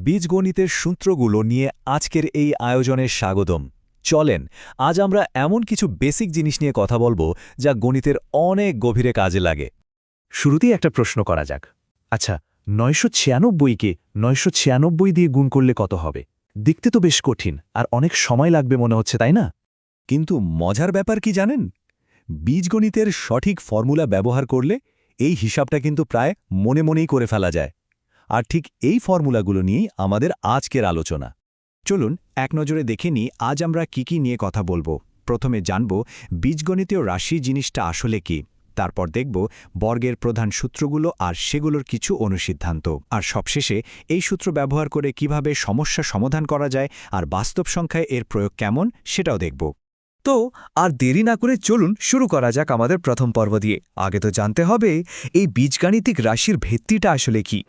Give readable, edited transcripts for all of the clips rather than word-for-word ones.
বীজগণিতের সূত্রগুলো নিয়ে আজকের এই আয়োজনে স্বাগতম। চলেন আজ আমরা এমন কিছু বেসিক জিনিস নিয়ে কথা বলবো যা গণিতের অনেক গভীরে কাজে লাগে। শুরুতেই একটা প্রশ্ন করা যাক। আচ্ছা, 996কে 996 দিয়ে গুণ করলে কত হবে? দেখতে তো বেশ কঠিন আর অনেক সময় লাগবে মনে হচ্ছে, তাই না? কিন্তু মজার ব্যাপার কি জানেন? বীজগণিতের সঠিক ফর্মুলা ব্যবহার করলে এই হিসাবটা কিন্তু প্রায় মনে মনেই করে ফেলা যায়। আর ঠিক এই ফর্মুলাগুলো নিয়েই আমাদের আজকের আলোচনা। চলুন এক নজরে দেখে নিই আজ আমরা কি নিয়ে কথা বলবো। প্রথমে জানব বীজগণিতীয় রাশি জিনিসটা আসলে কি, তারপর দেখব বর্গের প্রধান সূত্রগুলো আর সেগুলোর কিছু অনুসিদ্ধান্ত, আর সবশেষে এই সূত্র ব্যবহার করে কিভাবে সমস্যা সমাধান করা যায় আর বাস্তব সংখ্যায় এর প্রয়োগ কেমন সেটাও দেখব। তো আর দেরি না করে চলুন শুরু করা যাক আমাদের প্রথম পর্ব দিয়ে। আগে তো জানতে হবে এই বীজগাণিতিক রাশির ভিত্তিটা আসলে কি।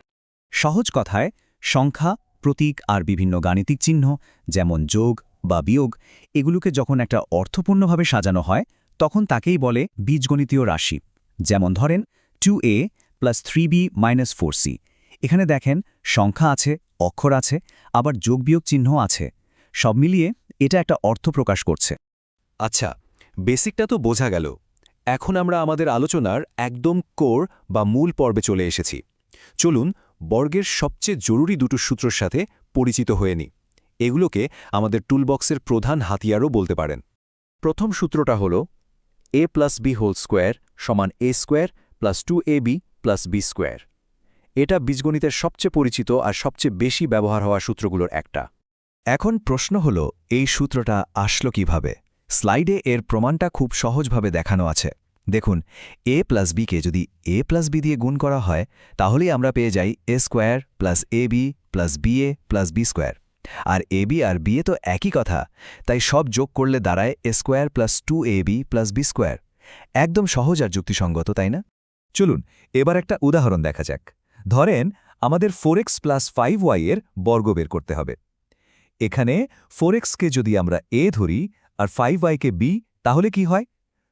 সহজ কথায় সংখ্যা, প্রতীক আর বিভিন্ন গাণিতিক চিহ্ন যেমন যোগ বা বিয়োগ, এগুলোকে যখন একটা অর্থপূর্ণভাবে সাজানো হয় তখন তাকেই বলে বীজগণিতীয় রাশি। যেমন ধরেন 2a + 3b - 4c। এখানে দেখেন সংখ্যা আছে, অক্ষর আছে, আবার যোগ বিয়োগ চিহ্ন আছে। সব মিলিয়ে এটা একটা অর্থ প্রকাশ করছে। আচ্ছা, বেসিকটা তো বোঝা গেল। এখন আমরা আমাদের আলোচনার একদম কোর বা মূল পর্বে চলে এসেছি। চলুন বর্গের সবচেয়ে জরুরি দুটো সূত্রের সাথে পরিচিত হয়ে নিই। এগুলোকে আমাদের টুলবক্সের প্রধান হাতিয়ারও বলতে পারেন। প্রথম সূত্রটা হল a + b² = a² + 2ab + b²। এটা বীজগণিতের সবচেয়ে পরিচিত আর সবচেয়ে বেশি ব্যবহার হওয়া সূত্রগুলোর একটা। এখন প্রশ্ন হল এই সূত্রটা আসলো কিভাবে? স্লাইডে এর প্রমাণটা খুব সহজভাবে দেখানো আছে। দেখুন, a + bকে যদি a + b দিয়ে গুণ করা হয় তাহলেই আমরা পেয়ে যাই a² + ab + ba + b²। আর ab আর ba তো একই কথা, তাই সব যোগ করলে দাঁড়ায় a² + 2ab + b²। একদম সহজ আর যুক্তিসঙ্গত, তাই না? চলুন এবার একটা উদাহরণ দেখা যাক। ধরেন আমাদের 4x + 5y এর বর্গ বের করতে হবে। এখানে 4xকে যদি আমরা a ধরি আর 5yকে b, তাহলে কি হয়?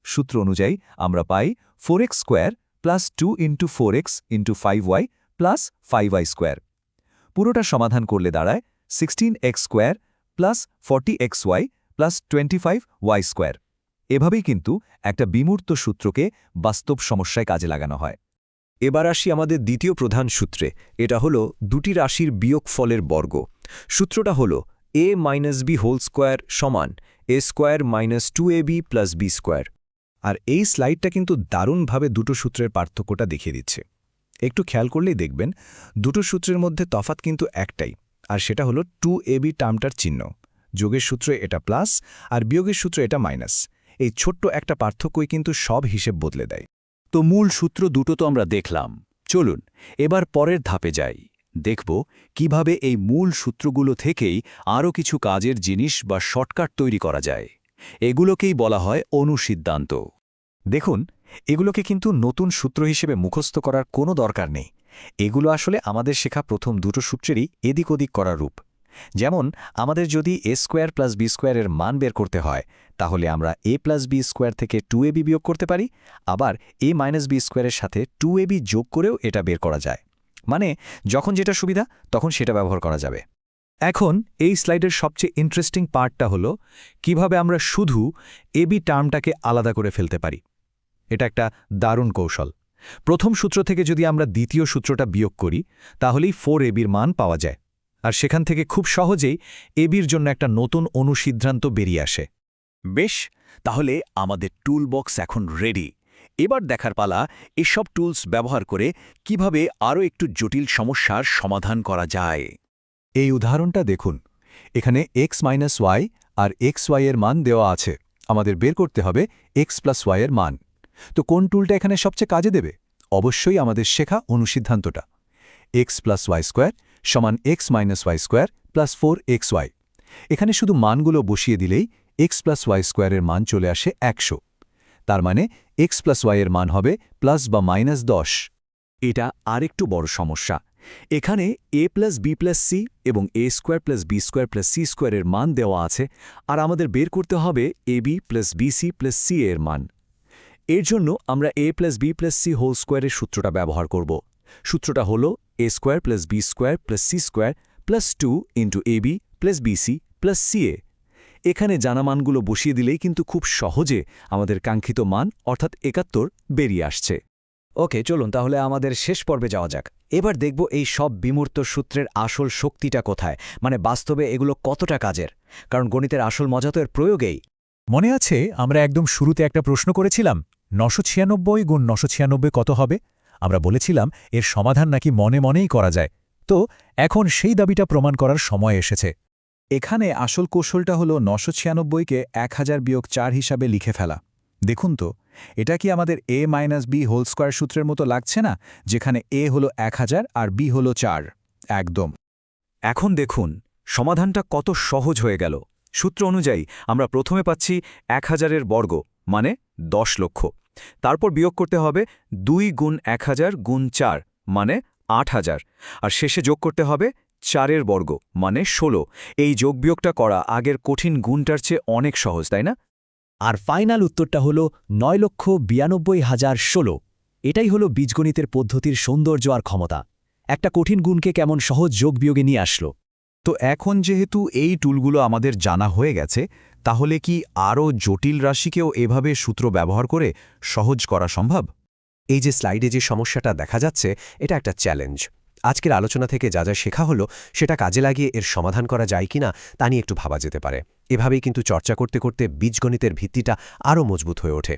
সূত্র অনুযায়ী আমরা পাই 4x² + 2 × 4x × 5y + 5y²। পুরোটা সমাধান করলে দাঁড়ায় 16x² + 40xy + 25y²। এভাবেই কিন্তু একটা বিমূর্ত সূত্রকে বাস্তব সমস্যায় কাজে লাগানো হয়। এবার আসি আমাদের দ্বিতীয় প্রধান সূত্রে। এটা হলো দুটি রাশির বিয়োগফলের বর্গ। সূত্রটা হলো a - b² = a² - 2ab + b²। আর এই স্লাইডটা কিন্তু দারুণভাবে দুটো সূত্রের পার্থক্যটা দেখিয়ে দিচ্ছে। একটু খেয়াল করলেই দেখবেন দুটো সূত্রের মধ্যে তফাৎ কিন্তু একটাই, আর সেটা হলো 2ab টার্মটার চিহ্ন। যোগের সূত্রে এটা প্লাস আর বিয়োগের সূত্রে এটা মাইনাস। এই ছোট্ট একটা পার্থক্যই কিন্তু সব হিসেব বদলে দেয়। তো মূল সূত্র দুটো তো আমরা দেখলাম। চলুন এবার পরের ধাপে যাই। দেখব কিভাবে এই মূল সূত্রগুলো থেকেই আরও কিছু কাজের জিনিস বা শর্টকাট তৈরি করা যায়। এগুলোকেই বলা হয় অনুসিদ্ধান্ত। দেখুন, এগুলোকে কিন্তু নতুন সূত্র হিসেবে মুখস্থ করার কোনো দরকার নেই। এগুলো আসলে আমাদের শেখা প্রথম দুটো সূত্রেরই এদিক ওদিক করা রূপ। যেমন আমাদের যদি a² + b² এর মান বের করতে হয় তাহলে আমরা a + b² থেকে 2ab বিয়োগ করতে পারি, আবার a - b² এর সাথে 2ab যোগ করেও এটা বের করা যায়। মানে যখন যেটা সুবিধা তখন সেটা ব্যবহার করা যাবে। এখন এই স্লাইডের সবচেয়ে ইন্টারেস্টিং পার্টটা হলো কিভাবে আমরা শুধু ab টার্মটাকে আলাদা করে ফেলতে পারি। এটা একটা দারুণ কৌশল। প্রথম সূত্র থেকে যদি আমরা দ্বিতীয় সূত্রটা বিয়োগ করি তাহলেই 4ab মান পাওয়া যায়, আর সেখান থেকে খুব সহজেই ab-র জন্য একটা নতুন অনুসিদ্ধান্ত বেরিয়ে আসে। বেশ, তাহলে আমাদের টুল বক্স এখন রেডি। এবার দেখার পালা এসব টুলস ব্যবহার করে কিভাবে আরও একটু জটিল সমস্যার সমাধান করা যায়। এই উদাহরণটা দেখুন। এখানে x - y আর xy এর মান দেওয়া আছে। আমাদের বের করতে হবে x + y এর মান। তো কোন টুলটা এখানে সবচেয়ে কাজে দেবে? অবশ্যই আমাদের শেখা অনুসিদ্ধান্তটা। x + y² = x - y² + 4xy। এখানে শুধু মানগুলো বসিয়ে দিলেই x + y² এর মান চলে আসে 100। তার মানে x + y এর মান হবে + বা -10। এটা আরেকটু বড় সমস্যা। এখানে a + b + c এবং a² + b² + c² এর মান দেওয়া আছে, আর আমাদের বের করতে হবে ab + bc + c এর মান। এর জন্য আমরা a + b + c² এর সূত্রটা ব্যবহার করব। সূত্রটা হল a² + b² + c² plus 2 into AB plus BC plus CA. এখানে জানা মানগুলো বসিয়ে দিলেই কিন্তু খুব সহজে আমাদের কাঙ্ক্ষিত মান অর্থাৎ ৭১ বেরিয়ে আসছে। ওকে, চলুন তাহলে আমাদের শেষ পর্বে যাওয়া যাক। এবার দেখব এই সব বিমূর্ত সূত্রের আসল শক্তিটা কোথায়, মানে বাস্তবে এগুলো কতটা কাজের। কারণ গণিতের আসল মজা তো এর প্রয়োগেই। মনে আছে আমরা একদম শুরুতে একটা প্রশ্ন করেছিলাম ৯৯৬ গুণ ৯৯৬ কত হবে? আমরা বলেছিলাম এর সমাধান নাকি মনে মনেই করা যায়। তো এখন সেই দাবিটা প্রমাণ করার সময় এসেছে। এখানে আসল কৌশলটা হলো ৯৯৬কে ১০০০ বিয়োগ ৪ হিসাবে লিখে ফেলা। দেখুন তো, এটা কি আমাদের a minus B whole square সূত্রের মতো লাগছে না, যেখানে a হলো ১০০০ আর b হলো ৪? একদম। এখন দেখুন সমাধানটা কত সহজ হয়ে গেল। সূত্র অনুযায়ী আমরা প্রথমে পাচ্ছি ১০০০-এর বর্গ মানে ১০ লক্ষ। তারপর বিয়োগ করতে হবে ২ গুণ ১০০০ গুণ ৪ মানে ৮০০০। আর শেষে যোগ করতে হবে ৪-এর বর্গ মানে ১৬। এই যোগ বিয়োগটা করা আগের কঠিন গুণটার চেয়ে অনেক সহজ, তাই না? আর ফাইনাল উত্তরটা হল ৯,৯২,০১৬। এটাই হলো বীজগণিতের পদ্ধতির সৌন্দর্য আর ক্ষমতা। একটা কঠিন গুণকে কেমন সহজ যোগ বিয়োগে নিয়ে আসলো। তো এখন যেহেতু এই টুলগুলো আমাদের জানা হয়ে গেছে, তাহলে কি আরও জটিল রাশিকেও এভাবে সূত্র ব্যবহার করে সহজ করা সম্ভব? এই যে স্লাইডে যে সমস্যাটা দেখা যাচ্ছে, এটা একটা চ্যালেঞ্জ। আজকের আলোচনা থেকে যা যা শেখা হলো সেটা কাজে লাগিয়ে এর সমাধান করা যায় কিনা তা নিয়ে একটু ভাবা যেতে পারে। এভাবেই কিন্তু চর্চা করতে করতে বীজগণিতের ভিত্তিটা আরও মজবুত হয়ে ওঠে।